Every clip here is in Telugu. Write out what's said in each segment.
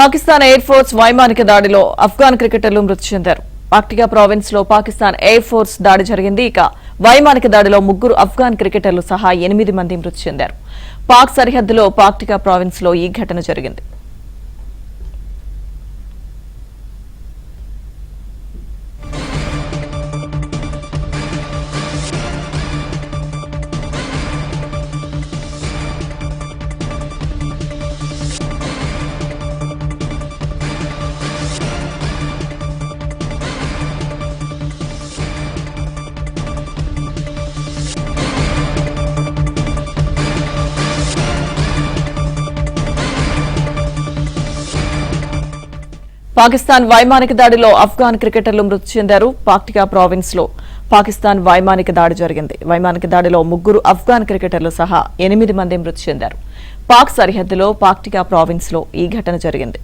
పాకిస్తాన్ ఎయిర్ ఫోర్స్ వైమానిక దాడిలో అఫ్ఘాన్ క్రికెటర్లు మృతి చెందారు. పాక్టికా ప్రావిన్స్ లో పాకిస్తాన్ ఎయిర్ ఫోర్స్ దాడి జరిగింది. ఇక వైమానిక దాడిలో 3 అఫ్ఘాన్ క్రికెటర్లు సహా 8 మంది మృతి చెందారు. పాక్ సరిహద్దులో పాక్టికా ప్రావిన్స్ లో ఈ ఘటన జరిగింది. పాకిస్తాన్ వైమానిక దాడిలో అఫ్ఘాన్ క్రికెటర్లు మృతి చెందారు. పాక్టికా ప్రావిన్స్ లో పాకిస్తాన్ వైమానిక దాడి జరిగింది. వైమానిక దాడిలో 3 అఫ్ఘాన్ క్రికెటర్లు సహా 8 మంది మృతి చెందారు. పాక్ సరిహద్దులో పాక్టికా ప్రావిన్స్ లో ఈ ఘటన జరిగింది.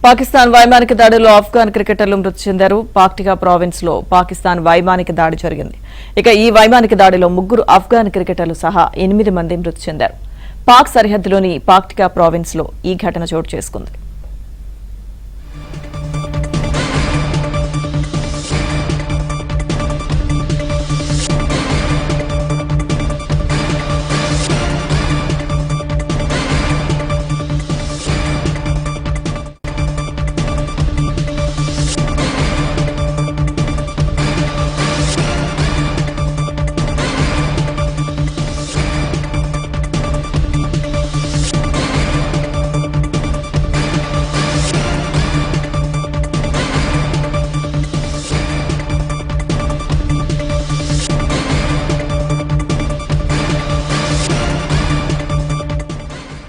పాకిస్తాన్ వైమానిక దాడిలో అఫ్ఘాన్ క్రికెటర్లు మృతి చెందారు. పాక్టికా ప్రావిన్స్ లో పాకిస్తాన్ వైమానిక దాడి జరిగింది. ఇక ఈ వైమానిక దాడిలో 3 అఫ్ఘాన్ క్రికెటర్లు సహా 8 మంది మృతి చెందారు. పాక్ సరిహద్దులోని పాక్టికా ప్రావిన్స్ లో ఈ ఘటన చోటు చేసుకుంది.